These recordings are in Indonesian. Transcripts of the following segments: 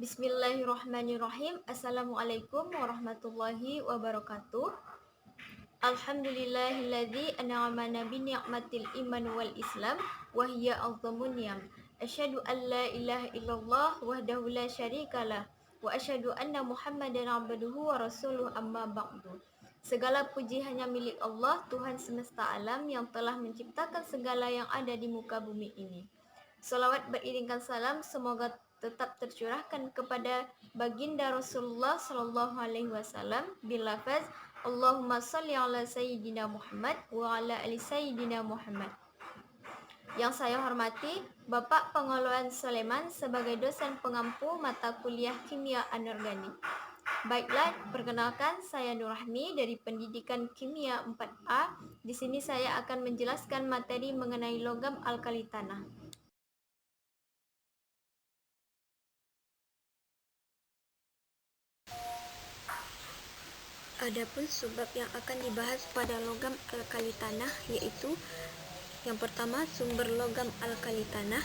Bismillahirrahmanirrahim. Assalamualaikum warahmatullahi wabarakatuh. Alhamdulillahilladzi an'amana bi ni'matil iman wal islam wa hiya a'dhamun ni'am. Asyhadu an la ilaha illallah wahdahu la syarikalah wa asyhadu anna Muhammadan abduhu wa rasuluh amma ba'du. Segala puji hanya milik Allah, Tuhan semesta alam yang telah menciptakan segala yang ada di muka bumi ini. Salawat beriringkan salam semoga tetap tercurahkan kepada baginda Rasulullah Sallallahu Alaihi Wasallam bilafaz Allahumma salli ala Sayyidina Muhammad wa ala ali Sayyidina Muhammad. Yang saya hormati Bapak Pengelolaan Sleman sebagai dosen pengampu mata kuliah Kimia Anorganik. Baiklah, perkenalkan saya Nurrahmi dari Pendidikan Kimia 4A. Di sini saya akan menjelaskan materi mengenai logam alkali tanah. Adapun sebab yang akan dibahas pada logam alkali tanah yaitu yang pertama sumber logam alkali tanah,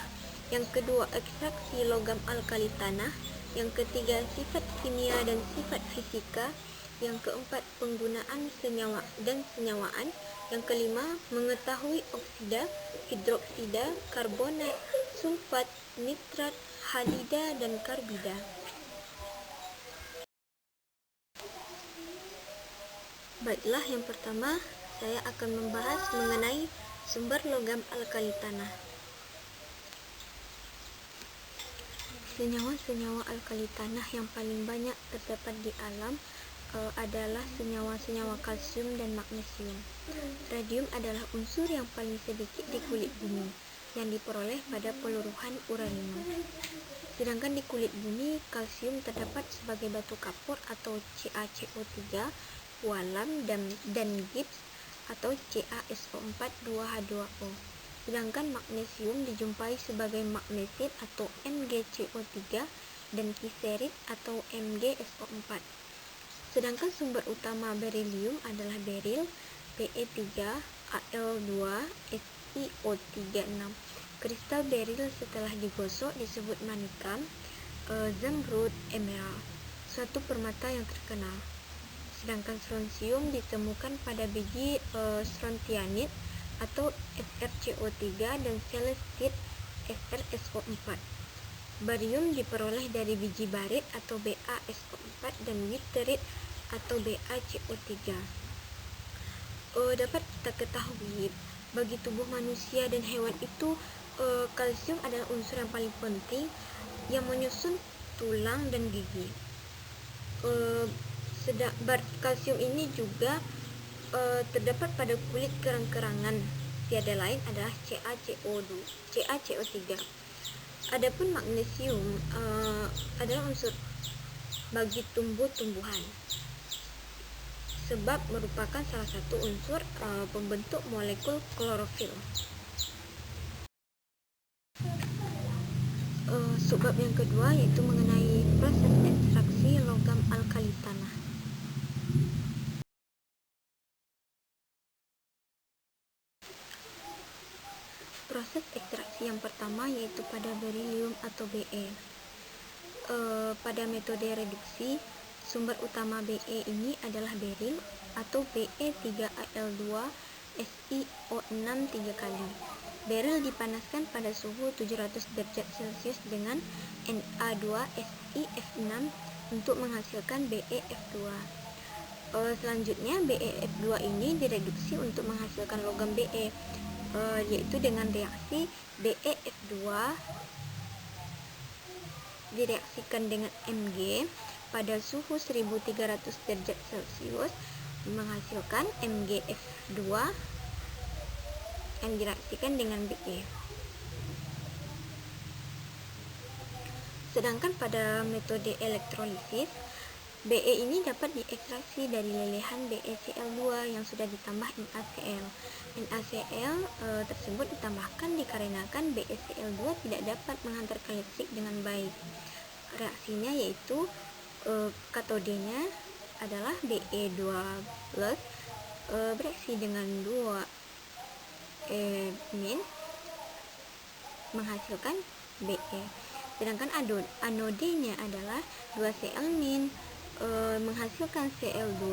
yang kedua ekstraksi logam alkali tanah, yang ketiga sifat kimia dan sifat fisika, yang keempat penggunaan senyawa dan senyawaan, yang kelima mengetahui oksida, hidroksida, karbonat, sulfat, nitrat, halida dan karbida. Baiklah, yang pertama saya akan membahas mengenai sumber logam alkali tanah. Senyawa-senyawa alkali tanah yang paling banyak terdapat di alam adalah senyawa-senyawa kalsium dan magnesium. Radium adalah unsur yang paling sedikit di kulit bumi yang diperoleh pada peluruhan uranium. Sedangkan di kulit bumi, kalsium terdapat sebagai batu kapur atau CaCO3, walam dan gips atau CaSO4 2H2O. Sedangkan magnesium dijumpai sebagai magnesit atau MgCO3 dan kiserit atau MgSO4. Sedangkan sumber utama berilium adalah beril Pe3Al2SiO36. Kristal beril setelah digosok disebut manikam, zamrud, emerald, suatu permata yang terkenal. Sedangkan strontium ditemukan pada biji strontianit atau SrCO3 dan selestit SrSO4. Barium diperoleh dari biji barit atau BaSO4 dan witerit atau BaCO3. Dapat kita ketahui bagi tubuh manusia dan hewan itu kalsium adalah unsur yang paling penting yang menyusun tulang dan gigi. Kalsium ini juga terdapat pada kulit kerang-kerangan, tiada lain adalah CaCO3. Adapun magnesium adalah unsur bagi tumbuh-tumbuhan sebab merupakan salah satu unsur pembentuk molekul klorofil. Sebab yang kedua yaitu mengenai proses ekstraksi logam alkali tanah. Proses ekstraksi yang pertama yaitu pada berilium atau Be. Pada metode reduksi, sumber utama Be ini adalah beril atau Be3Al2SiO6 3 kali. Beril dipanaskan pada suhu 700 derajat Celcius dengan Na2SiF6 untuk menghasilkan BeF2. Selanjutnya BeF2 ini direduksi untuk menghasilkan logam Be, yaitu dengan reaksi BeF2 direaksikan dengan Mg pada suhu 1300 derajat Celcius menghasilkan MgF2 yang direaksikan dengan Be. Sedangkan pada metode elektrolisis, Be ini dapat diekstraksi dari lelehan BeCl2 yang sudah ditambah NaCl. NaCl tersebut ditambahkan dikarenakan BeCl2 tidak dapat menghantarkan listrik dengan baik. Reaksinya yaitu katodenya adalah Be2+ bereaksi dengan 2 menghasilkan Be. Sedangkan anodenya adalah 2Cl- menghasilkan Cl2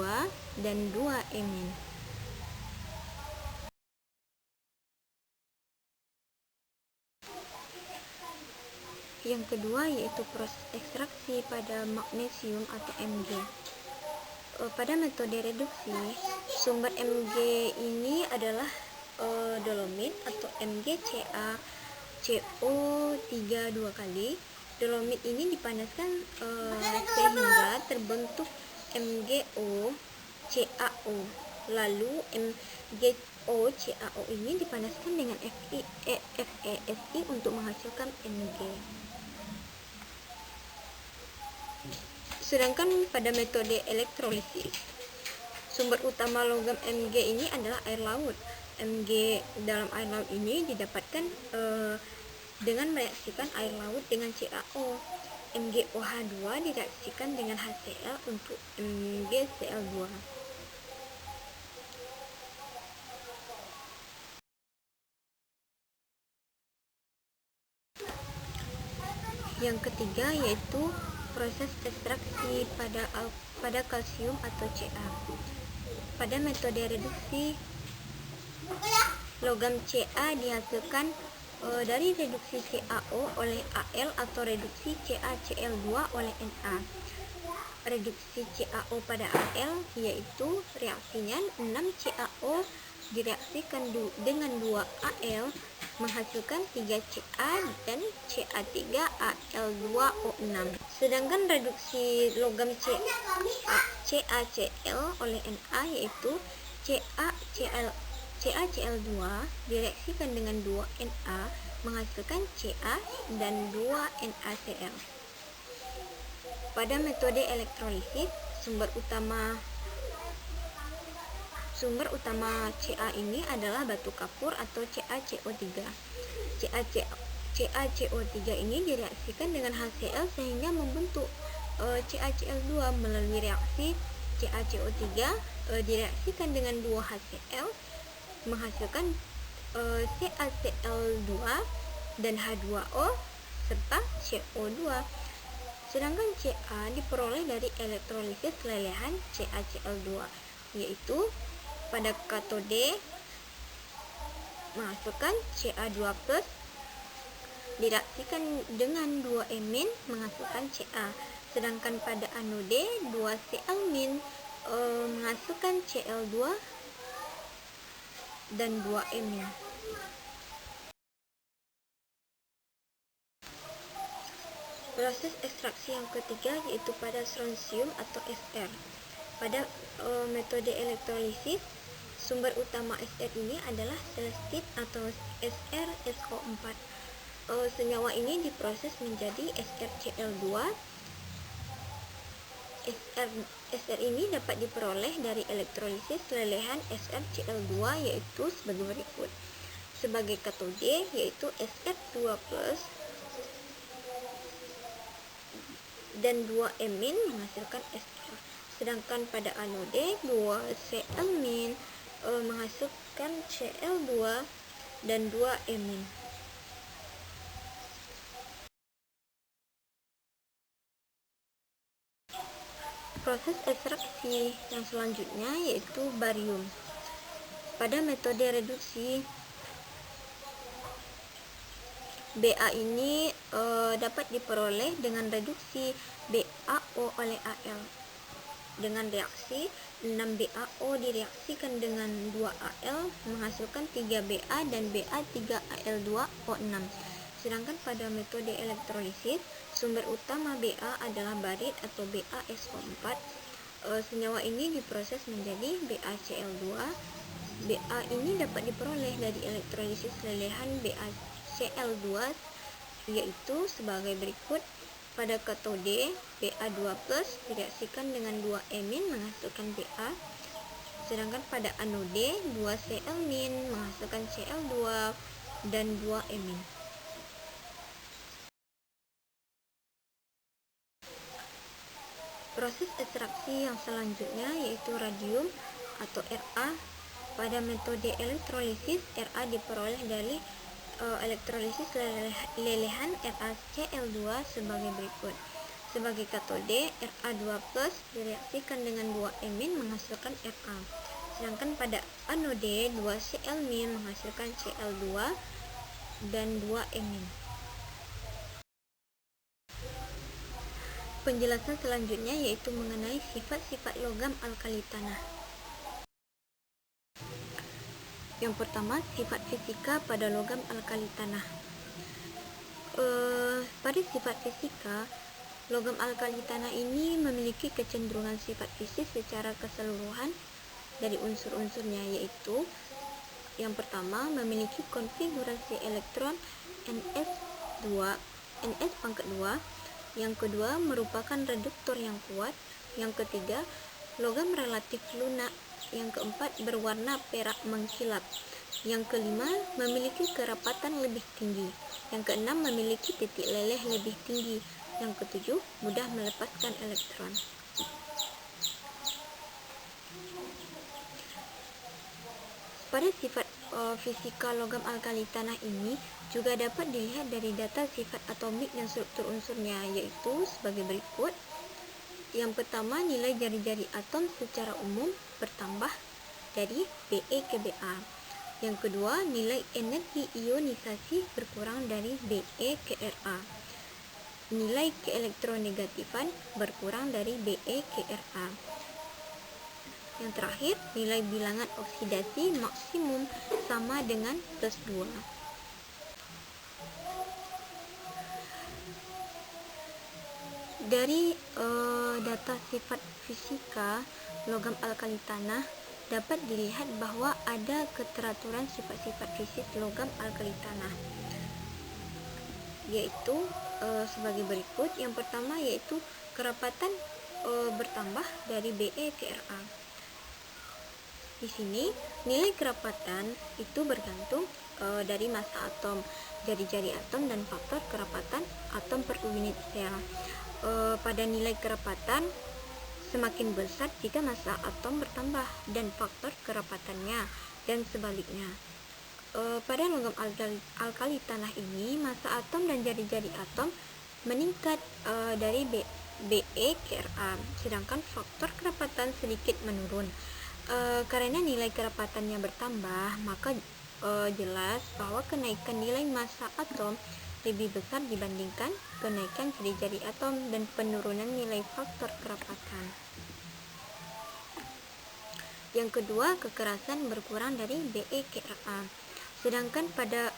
dan 2-. Yang kedua yaitu proses ekstraksi pada magnesium atau Mg. Pada metode reduksi, sumber Mg ini adalah dolomit atau MgCaCO3 dua kali. Dolomit ini dipanaskan sehingga terbentuk MgOCaO. Lalu MgOCaO ini dipanaskan dengan FeSi untuk menghasilkan Mg. Sedangkan pada metode elektrolisis, sumber utama logam Mg ini adalah air laut. Mg dalam air laut ini didapatkan dengan mereaksikan air laut dengan CaO. MgOH2 direaksikan dengan HCl untuk MgCl2. Yang ketiga yaitu proses ekstraksi pada kalsium atau Ca. Pada metode reduksi, logam Ca dihasilkan dari reduksi CaO oleh Al atau reduksi CaCl2 oleh Na. Reduksi CaO pada Al yaitu reaksinya 6CaO direaksikan dengan 2Al menghasilkan 3Ca dan Ca3Al2O6. Sedangkan reduksi logam CaCl oleh Na yaitu CaCl2 direaksikan dengan 2Na menghasilkan Ca dan 2NaCl. Pada metode elektrolisis, sumber utama Ca ini adalah batu kapur atau CaCO3. CaCO3 ini direaksikan dengan HCl sehingga membentuk CaCl2 melalui reaksi CaCO3 direaksikan dengan 2HCl menghasilkan CaCl2 dan H2O serta CO2. Sedangkan Ca diperoleh dari elektrolisis lelehan CaCl2, yaitu pada katode menghasilkan Ca2+ direaksikan dengan 2-, menghasilkan Ca. Sedangkan pada anode 2Cl- menghasilkan Cl2 dan 2-. Proses ekstraksi yang ketiga yaitu pada strontium atau Sr. Pada metode elektrolisis, sumber utama Sr ini adalah selestit atau SrSO4. Senyawa ini diproses menjadi SrCl2. Sr ini dapat diperoleh dari elektrolisis lelehan SrCl2 yaitu sebagai berikut. Sebagai katode yaitu Sr2+ dan 2-, menghasilkan Sr. Sedangkan pada anode 2Cl- menghasilkan Cl2 dan 2-. Proses ekstraksi yang selanjutnya yaitu barium. Pada metode reduksi, Ba ini dapat diperoleh dengan reduksi BaO oleh Al. Dengan reaksi 6BaO direaksikan dengan 2Al menghasilkan 3Ba dan Ba3Al2O6. Sedangkan pada metode elektrolisis, sumber utama Ba adalah barit atau BaSO4. Senyawa ini diproses menjadi BaCl2. Ba ini dapat diperoleh dari elektrolisis lelehan BaCl2 yaitu sebagai berikut. Pada katode Ba2+ direaksikan dengan 2-, menghasilkan Ba. Sedangkan pada anode 2Cl- menghasilkan Cl2 dan 2-. Proses ekstraksi yang selanjutnya yaitu radium atau Ra. Pada metode elektrolisis, Ra diperoleh dari elektrolisis lelehan RaCl2 sebagai berikut. Sebagai katode, Ra2+ direaksikan dengan 2 menghasilkan Ra. Sedangkan pada anode, 2Cl- menghasilkan Cl2 dan 2 Penjelasan selanjutnya yaitu mengenai sifat-sifat logam alkali tanah. Yang pertama, sifat fisika pada logam alkali tanah. Pada sifat fisika, logam alkali tanah ini memiliki kecenderungan sifat fisik secara keseluruhan dari unsur-unsurnya, yaitu yang pertama, memiliki konfigurasi elektron Ns2, yang kedua, merupakan reduktor yang kuat, yang ketiga, logam relatif lunak, yang keempat, berwarna perak mengkilap, yang kelima, memiliki kerapatan lebih tinggi, yang keenam, memiliki titik leleh lebih tinggi, yang ketujuh, mudah melepaskan elektron. Pada sifat fisika logam alkali tanah ini juga dapat dilihat dari data sifat atomik dan struktur unsurnya, yaitu sebagai berikut. Yang pertama, nilai jari-jari atom secara umum bertambah dari Be ke Ba. Yang kedua, nilai energi ionisasi berkurang dari Be ke Ra. Nilai keelektronegatifan berkurang dari Be ke Ra. Yang terakhir, nilai bilangan oksidasi maksimum sama dengan +2. Dari data sifat fisika logam alkali tanah dapat dilihat bahwa ada keteraturan sifat-sifat fisik logam alkali tanah, yaitu sebagai berikut. Yang pertama yaitu kerapatan bertambah dari Be ke Ra. Di sini nilai kerapatan itu bergantung dari massa atom, jari-jari atom, dan faktor kerapatan atom per unit sel. Pada nilai kerapatan semakin besar jika massa atom bertambah dan faktor kerapatannya, dan sebaliknya. Pada logam alkali tanah ini, massa atom dan jari-jari atom meningkat dari Be ke Ra, sedangkan faktor kerapatan sedikit menurun. Karena nilai kerapatannya bertambah, maka jelas bahwa kenaikan nilai massa atom lebih besar dibandingkan kenaikan jari-jari atom dan penurunan nilai faktor kerapatan. Yang kedua, kekerasan berkurang dari Be ke Ra. Sedangkan pada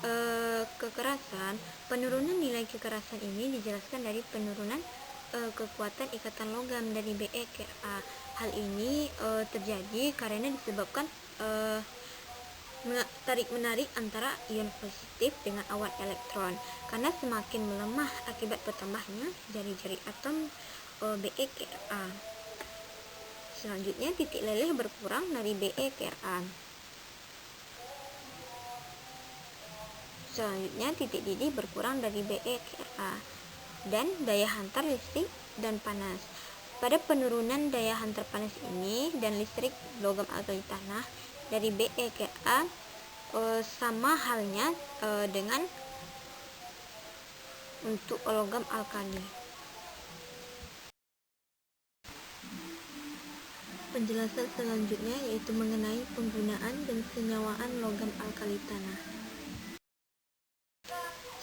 kekerasan, penurunan nilai kekerasan ini dijelaskan dari penurunan kekuatan ikatan logam dari Be ke Ra. Hal ini terjadi karena disebabkan tarik-menarik antara ion positif dengan awan elektron, karena semakin melemah akibat bertambahnya jari-jari atom Be ke Ra. Selanjutnya, titik leleh berkurang dari Be ke Ra. Selanjutnya, titik didih berkurang dari Be ke Ra. Dan daya hantar listrik dan panas. Pada penurunan daya hantar panas ini dan listrik logam alkali tanah dari Be ke A sama halnya dengan untuk logam alkali. Penjelasan selanjutnya yaitu mengenai penggunaan dan senyawaan logam alkali tanah.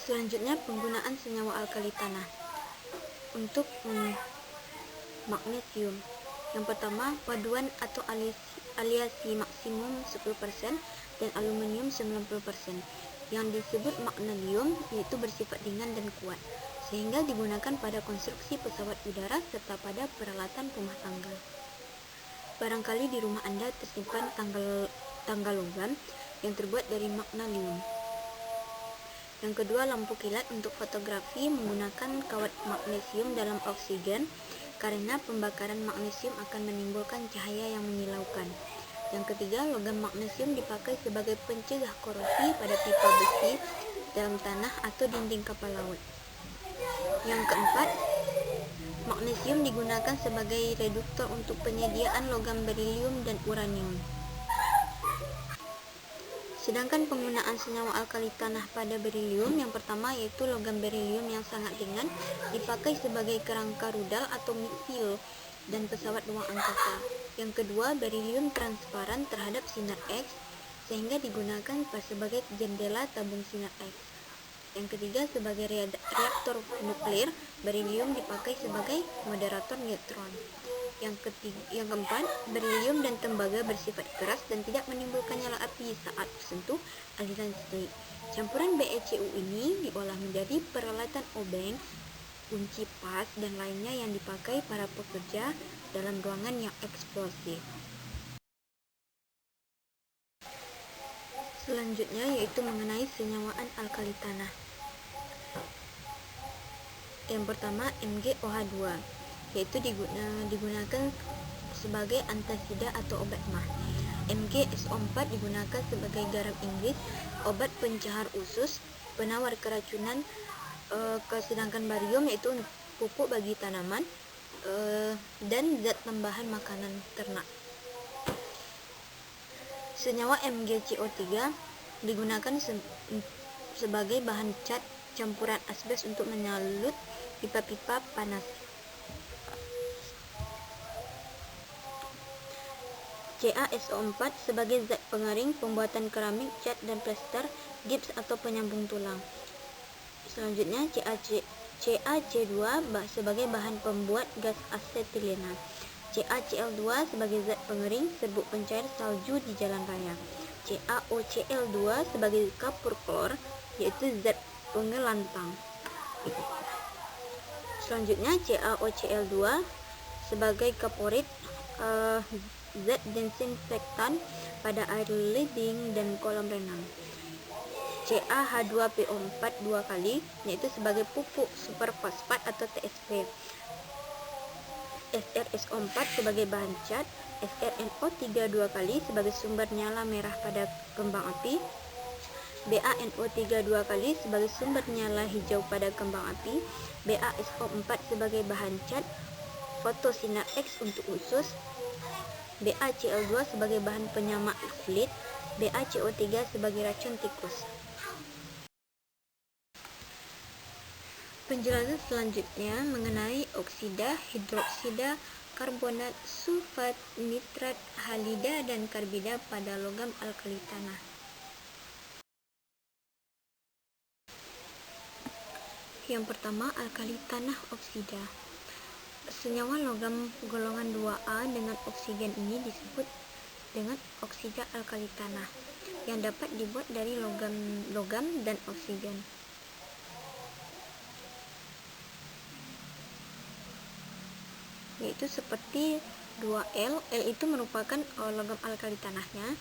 Selanjutnya, penggunaan senyawa alkali tanah untuk magnesium. Yang pertama, paduan atau aliasi maksimum 10% dan aluminium 90%. Yang disebut magnesium yaitu bersifat ringan dan kuat, sehingga digunakan pada konstruksi pesawat udara serta pada peralatan rumah tangga. Barangkali di rumah Anda tersimpan tangga logam yang terbuat dari magnesium. Yang kedua, lampu kilat untuk fotografi menggunakan kawat magnesium dalam oksigen, karena pembakaran magnesium akan menimbulkan cahaya yang menyilaukan. Yang ketiga, logam magnesium dipakai sebagai pencegah korosi pada pipa besi dalam tanah atau dinding kapal laut. Yang keempat, magnesium digunakan sebagai reduktor untuk penyediaan logam berilium dan uranium. Sedangkan penggunaan senyawa alkali tanah pada berilium yang pertama yaitu logam berilium yang sangat ringan dipakai sebagai kerangka rudal atau misil dan pesawat ruang angkasa. Yang kedua, berilium transparan terhadap sinar X sehingga digunakan sebagai jendela tabung sinar X. Yang ketiga, sebagai reaktor nuklir, berilium dipakai sebagai moderator neutron. Yang keempat, berilium dan tembaga bersifat keras dan tidak menimbulkan nyala api saat tersentuh aliran listrik. Campuran BeCu ini diolah menjadi peralatan obeng, kunci pas, dan lainnya yang dipakai para pekerja dalam ruangan yang eksplosif. Selanjutnya yaitu mengenai senyawaan alkali tanah. Yang pertama, MgOH2 yaitu digunakan sebagai antasida atau obat mah. MgSO4 digunakan sebagai garam Inggris, obat pencahar usus, penawar keracunan, sedangkan barium yaitu pupuk bagi tanaman dan zat tambahan makanan ternak. Senyawa MgCO3 digunakan sebagai bahan cat campuran asbes untuk menyalut pipa-pipa panas. CaSO4 sebagai zat pengering pembuatan keramik, cat dan plester, gips atau penyambung tulang. Selanjutnya CaC2 sebagai bahan pembuat gas asetilena. CaCl2 sebagai zat pengering serbuk pencair salju di jalan raya. CaOCl2 sebagai kapur klor yaitu zat pengelantang. Selanjutnya CaOCl2 sebagai kaporit, zat desinfektan pada air leading dan kolam renang. CaH2PO4 dua kali yaitu sebagai pupuk superfosfat atau TSP. SrSO4 sebagai bahan cat, SrNO3 dua kali sebagai sumber nyala merah pada kembang api, BaNO3 dua kali sebagai sumber nyala hijau pada kembang api, BaSO4 sebagai bahan cat fotosinar X untuk usus, BaCl2 sebagai bahan penyamak kulit, BaCO3 sebagai racun tikus. Penjelasan selanjutnya mengenai oksida, hidroksida, karbonat, sulfat, nitrat, halida, dan karbida pada logam alkali tanah. Yang pertama, alkali tanah oksida. Senyawa logam golongan 2A dengan oksigen ini disebut dengan oksida alkali tanah yang dapat dibuat dari logam dan oksigen. Yaitu seperti 2L, L itu merupakan logam alkali tanahnya.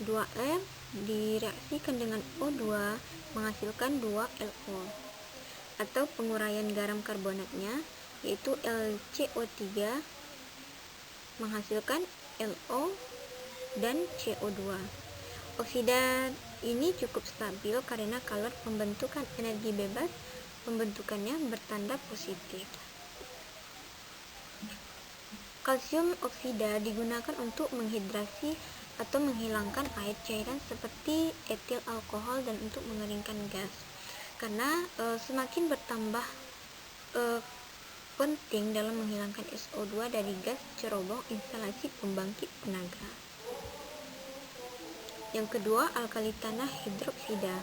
2L direaksikan dengan O2 menghasilkan 2LO. Atau penguraian garam karbonatnya yaitu LCO3 menghasilkan LO dan CO2. Oksida ini cukup stabil karena kalor pembentukan energi bebas pembentukannya bertanda positif. Kalsium oksida digunakan untuk menghidrasi atau menghilangkan air cairan seperti etil alkohol dan untuk mengeringkan gas. Karena semakin bertambah penting dalam menghilangkan SO2 dari gas cerobong instalasi pembangkit tenaga. Yang kedua, alkali tanah hidroksida.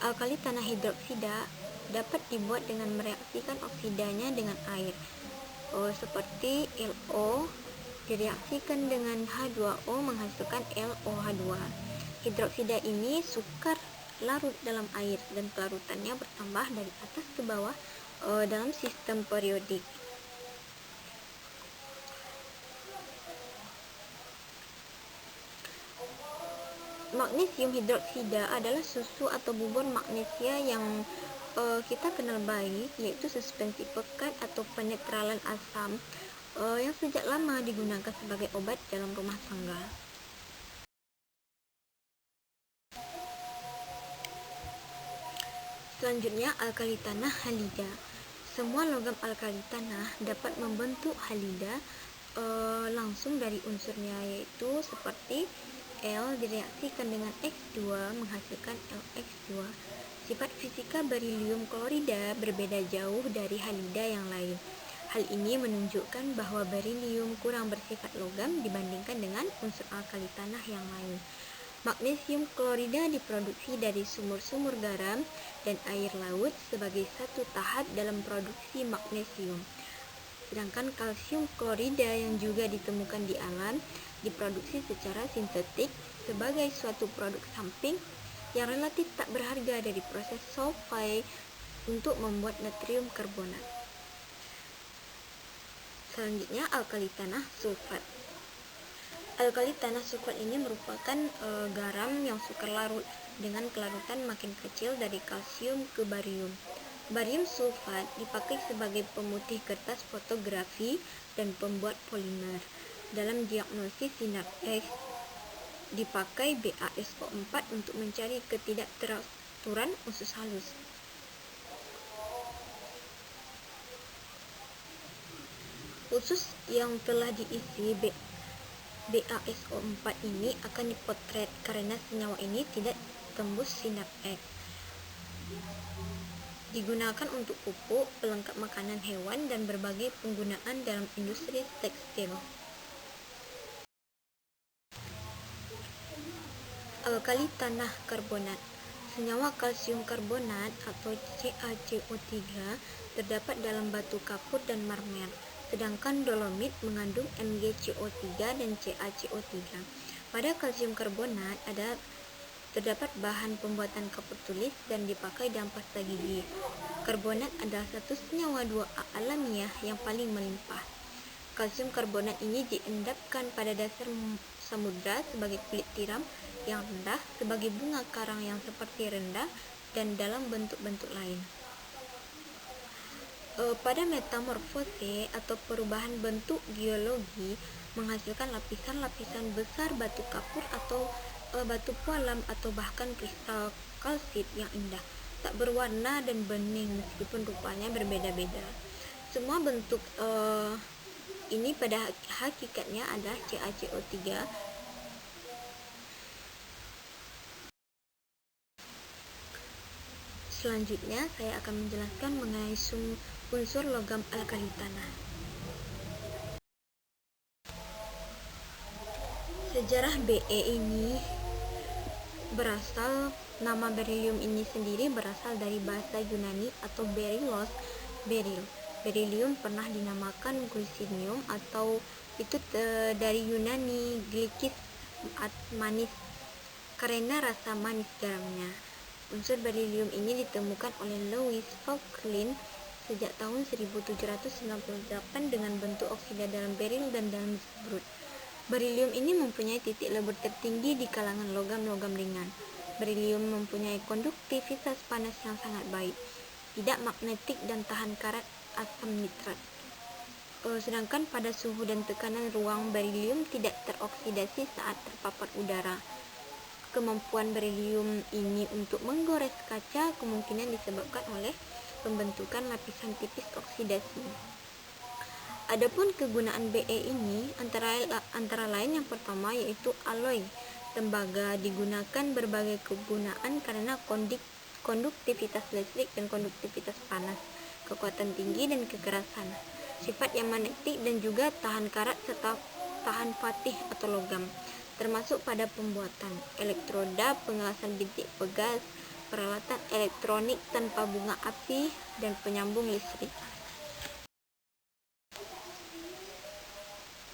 Alkali tanah hidroksida dapat dibuat dengan mereaksikan oksidanya dengan air. Seperti LO direaksikan dengan H2O menghasilkan LOH2. Hidroksida ini sukar larut dalam air dan kelarutannya bertambah dari atas ke bawah dalam sistem periodik. Magnesium hidroksida adalah susu atau bubur magnesia yang kita kenal baik, yaitu suspensi pekat atau penetralan asam yang sejak lama digunakan sebagai obat dalam rumah tangga. Selanjutnya, alkali tanah halida. Semua logam alkali tanah dapat membentuk halida langsung dari unsurnya, yaitu seperti L direaksikan dengan X2 menghasilkan LX2. Sifat fisika berilium klorida berbeda jauh dari halida yang lain. Hal ini menunjukkan bahwa berilium kurang bersifat logam dibandingkan dengan unsur alkali tanah yang lain. Magnesium klorida diproduksi dari sumur-sumur garam dan air laut sebagai satu tahap dalam produksi magnesium. Sedangkan kalsium klorida yang juga ditemukan di alam diproduksi secara sintetik sebagai suatu produk samping yang relatif tak berharga dari proses sulfai untuk membuat natrium karbonat. Selanjutnya, alkali tanah sulfat. Alkali tanah sulfat ini merupakan garam yang sukar larut dengan kelarutan makin kecil dari kalsium ke barium. Barium sulfat dipakai sebagai pemutih kertas fotografi dan pembuat polimer. Dalam diagnosis sinar X, dipakai BaSO4 untuk mencari ketidakteraturan usus halus. Usus yang telah diisi BaSO4 ini akan dipotret karena senyawa ini tidak tembus sinar X. Digunakan untuk pupuk, pelengkap makanan hewan, dan berbagai penggunaan dalam industri tekstil. Alkali tanah karbonat. Senyawa kalsium karbonat atau CaCO3 terdapat dalam batu kapur dan marmer. Sedangkan dolomit mengandung MgCO3 dan CaCO3. Pada kalsium karbonat terdapat bahan pembuatan kapur tulis dan dipakai dalam pasta gigi. Karbonat adalah satu senyawa 2A alamiah yang paling melimpah. Kalsium karbonat ini diendapkan pada dasar samudra sebagai kulit tiram yang rendah, sebagai bunga karang yang seperti rendah, dan dalam bentuk-bentuk lain. Pada metamorfose atau perubahan bentuk geologi menghasilkan lapisan-lapisan besar batu kapur atau batu pualam atau bahkan kristal kalsit yang indah, tak berwarna dan bening meskipun rupanya berbeda-beda. Semua bentuk ini pada hakikatnya adalah CaCO3. Selanjutnya, saya akan menjelaskan mengenai unsur logam alkali tanah. Sejarah Be ini nama berilium ini sendiri berasal dari bahasa Yunani atau berilos, beril. Berilium pernah dinamakan glucinium atau itu dari Yunani glikis, manis, karena rasa manis garamnya. Unsur berilium ini ditemukan oleh Louis Vauquelin sejak tahun 1798 dengan bentuk oksida dalam beril dan dalam zumrud. Berilium ini mempunyai titik lebur tertinggi di kalangan logam-logam ringan. Berilium mempunyai konduktivitas panas yang sangat baik, tidak magnetik dan tahan karat asam nitrat. Sedangkan pada suhu dan tekanan ruang, berilium tidak teroksidasi saat terpapar udara. Kemampuan berilium ini untuk menggores kaca kemungkinan disebabkan oleh pembentukan lapisan tipis oksidasi. Adapun kegunaan Be ini antara lain yang pertama yaitu alloy. Tembaga digunakan berbagai kegunaan karena konduktivitas listrik dan konduktivitas panas, kekuatan tinggi dan kekerasan, sifat yang magnetik dan juga tahan karat serta tahan fatih atau logam, termasuk pada pembuatan elektroda, pengelasan bintik pegas, peralatan elektronik tanpa bunga api, dan penyambung listrik.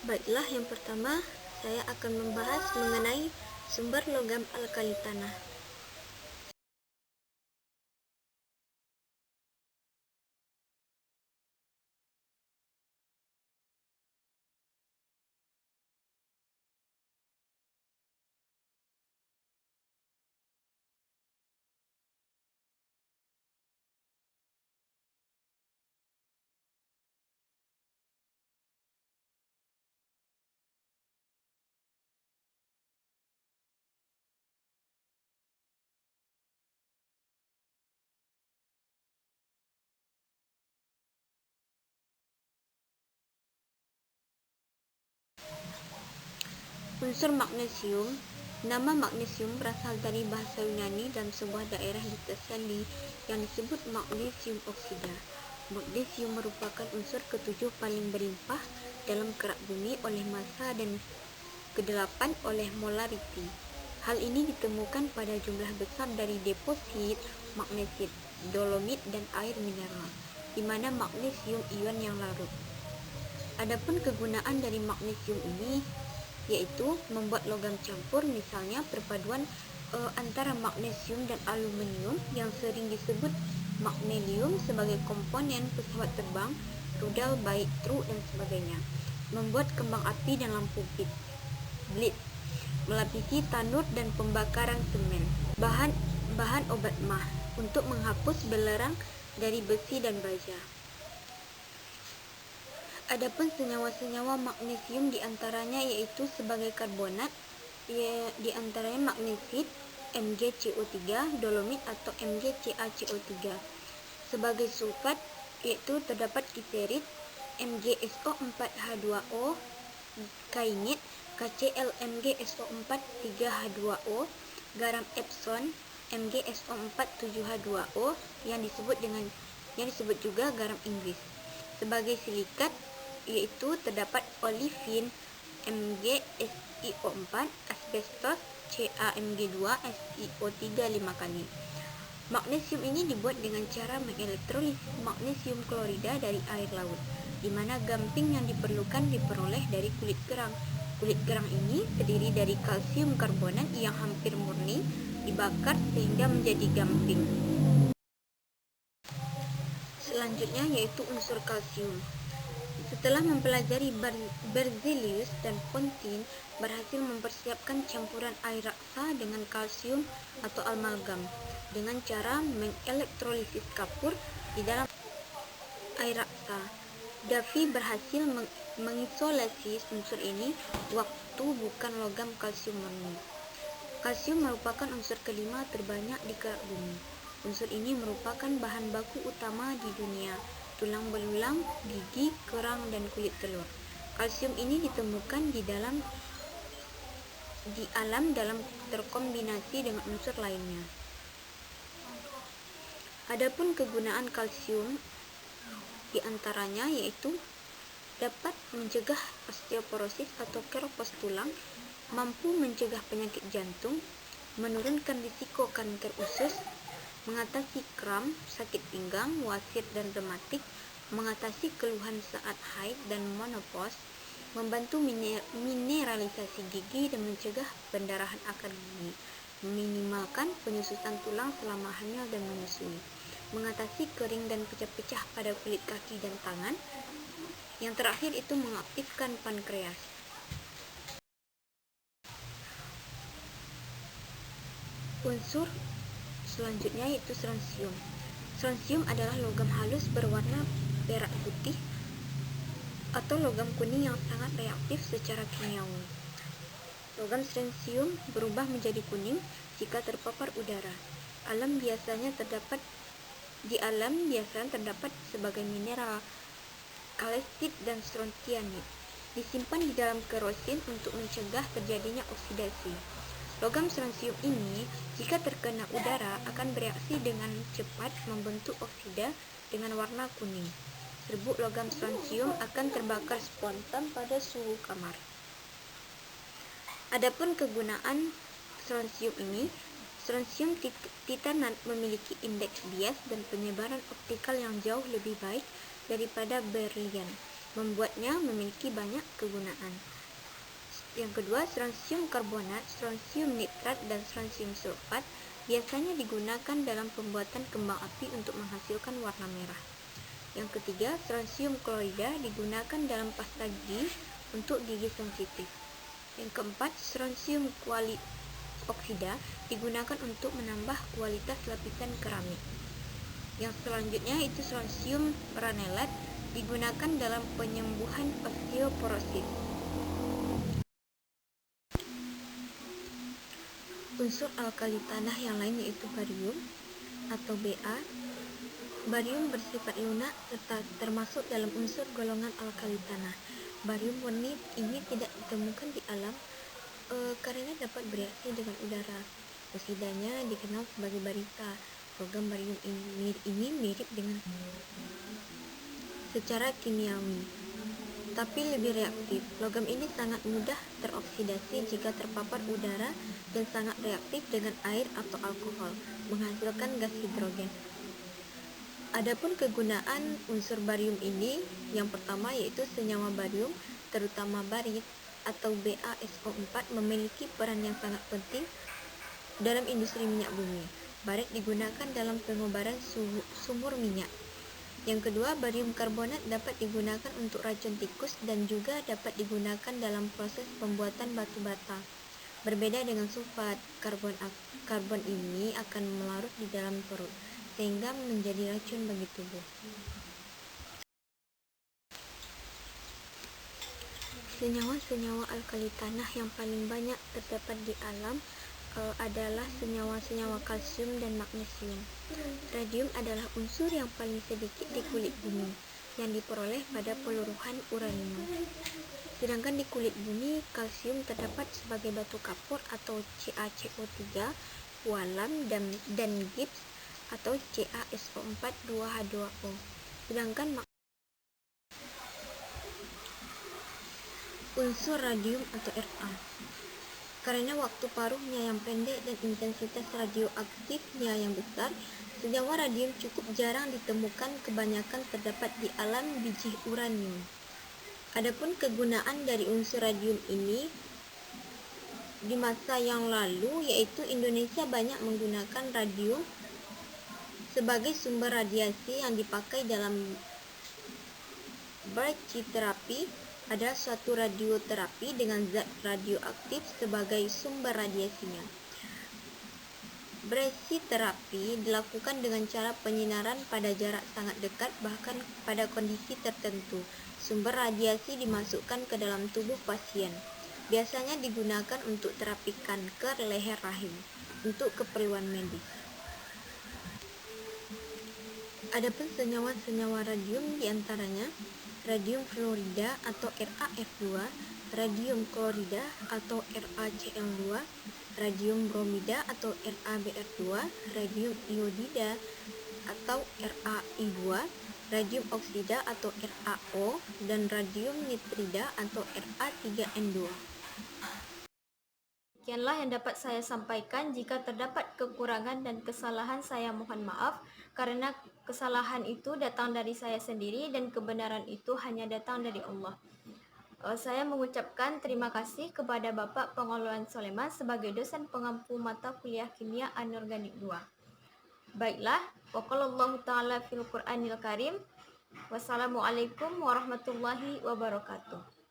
Baiklah, yang pertama saya akan membahas mengenai sumber logam alkali tanah. Unsur magnesium Nama magnesium berasal dari bahasa Yunani dan sebuah daerah di Thessaly yang disebut magnesium oksida. Magnesium merupakan unsur ketujuh paling berlimpah dalam kerak bumi oleh massa dan kedelapan oleh molarity. Hal ini ditemukan pada jumlah besar dari deposit magnesit, dolomit, dan air mineral, di mana magnesium ion yang larut. Adapun kegunaan dari magnesium ini yaitu membuat logam campur, misalnya perpaduan antara magnesium dan aluminium yang sering disebut magnesium sebagai komponen pesawat terbang, rudal, baik truk dan sebagainya. Membuat kembang api dan lampu blitz, melapisi tanur dan pembakaran semen. Bahan obat mah untuk menghapus belerang dari besi dan baja. Adapun senyawa-senyawa magnesium diantaranya yaitu sebagai karbonat, diantaranya magnesit, MgCO3, dolomit atau MgCaCO3. Sebagai sulfat yaitu terdapat kieserit, MgSO4H2O, kainit, KCl-MgSO4 3H2O, garam Epsom, MgSO4 7H2O yang disebut juga garam Inggris. Sebagai silikat yaitu terdapat olefin, MgSiO4, asbestos, CaMg2, SiO3 5 kali. Magnesium ini dibuat dengan cara mengelektrolisis magnesium klorida dari air laut, di mana gamping yang diperoleh dari kulit kerang. Kulit kerang ini terdiri dari kalsium karbonat yang hampir murni dibakar sehingga menjadi gamping. Selanjutnya yaitu unsur kalsium. Setelah mempelajari Berzelius dan Fontaine berhasil mempersiapkan campuran air raksa dengan kalsium atau amalgam dengan cara mengelektrolisis kapur di dalam air raksa. Duffy berhasil mengisolasi unsur ini waktu bukan logam kalsium murni. Kalsium merupakan unsur kelima terbanyak di kerak bumi. Unsur ini merupakan bahan baku utama di dunia tulang belulang, gigi, kerang, dan kulit telur. Kalsium ini ditemukan di alam dalam terkombinasi dengan unsur lainnya. Adapun kegunaan kalsium diantaranya yaitu dapat mencegah osteoporosis atau keropos tulang, mampu mencegah penyakit jantung, menurunkan risiko kanker usus, mengatasi kram, sakit pinggang, wasit dan rematik, mengatasi keluhan saat haid dan menopause, membantu mineralisasi gigi dan mencegah pendarahan akar gigi, meminimalkan penyusutan tulang selama hamil dan menyusui, mengatasi kering dan pecah-pecah pada kulit kaki dan tangan. Yang terakhir itu mengaktifkan pankreas. Unsur selanjutnya yaitu strontium. Strontium adalah logam halus berwarna perak putih atau logam kuning yang sangat reaktif secara kimiawi. Logam strontium berubah menjadi kuning jika terpapar udara. Di alam biasanya terdapat sebagai mineral kalsit dan strontianit. Disimpan di dalam kerosin untuk mencegah terjadinya oksidasi. Logam strontium ini jika terkena udara akan bereaksi dengan cepat membentuk oksida dengan warna kuning. Serbuk logam strontium akan terbakar spontan pada suhu kamar. Adapun kegunaan strontium ini, strontium titanat memiliki indeks bias dan penyebaran optikal yang jauh lebih baik daripada berlian, membuatnya memiliki banyak kegunaan. Yang kedua, strontium karbonat, strontium nitrat, dan strontium sulfat biasanya digunakan dalam pembuatan kembang api untuk menghasilkan warna merah. Yang ketiga, strontium klorida digunakan dalam pasta gigi untuk gigi sensitif. Yang keempat, strontium oksida digunakan untuk menambah kualitas lapisan keramik. Yang selanjutnya itu strontium ranelat digunakan dalam penyembuhan osteoporosis. Unsur alkali tanah yang lain yaitu barium atau Ba. Barium bersifat lunak serta termasuk dalam unsur golongan alkali tanah. Barium murni ini tidak ditemukan di alam karena dapat bereaksi dengan udara. Oksidanya dikenal sebagai barita. Logam barium ini mirip dengan secara kimiawi, tapi lebih reaktif. Logam ini sangat mudah teroksidasi jika terpapar udara dan sangat reaktif dengan air atau alkohol, menghasilkan gas hidrogen. Adapun kegunaan unsur barium ini, yang pertama yaitu senyawa barium, terutama barit atau BaSO4, memiliki peran yang sangat penting dalam industri minyak bumi. Barit digunakan dalam pengobaran sumur minyak. Yang kedua, barium karbonat dapat digunakan untuk racun tikus dan juga dapat digunakan dalam proses pembuatan batu bata. Berbeda dengan sulfat, karbon ini akan melarut di dalam perut, sehingga menjadi racun bagi tubuh. Senyawa-senyawa alkali tanah yang paling banyak terdapat di alam adalah senyawa-senyawa kalsium dan magnesium. Radium adalah unsur yang paling sedikit di kulit bumi, yang diperoleh pada peluruhan uranium. Sedangkan di kulit bumi, kalsium terdapat sebagai batu kapur atau CaCO3, walam dan gips atau CaSO4 2H2O. Sedangkan unsur radium atau Ra. Karena waktu paruhnya yang pendek dan intensitas radioaktifnya yang besar, senyawa radium cukup jarang ditemukan, kebanyakan terdapat di alam biji uranium. Adapun kegunaan dari unsur radium ini di masa yang lalu, yaitu Indonesia banyak menggunakan radium sebagai sumber radiasi yang dipakai dalam brachytherapy. Ada suatu radioterapi dengan zat radioaktif sebagai sumber radiasinya. Brachytherapy dilakukan dengan cara penyinaran pada jarak sangat dekat, bahkan pada kondisi tertentu. Sumber radiasi dimasukkan ke dalam tubuh pasien. Biasanya digunakan untuk terapi kanker leher rahim untuk keperluan medis. Adapun senyawa-senyawa radium diantaranya radium fluorida atau RaF2, radium klorida atau RaCl2, radium bromida atau RaBr2, radium iodida atau RaI2, radium oksida atau RaO, dan radium nitrida atau Ra3N2. Demikianlah yang dapat saya sampaikan. Jika terdapat kekurangan dan kesalahan, saya mohon maaf, karena kesalahan itu datang dari saya sendiri dan kebenaran itu hanya datang dari Allah. Saya mengucapkan terima kasih kepada Bapak Pengolahan Soleman sebagai dosen pengampu mata kuliah Kimia Anorganik 2. Baiklah, waqalallahu ta'ala fil Qur'anil Karim. Wassalamualaikum warahmatullahi wabarakatuh.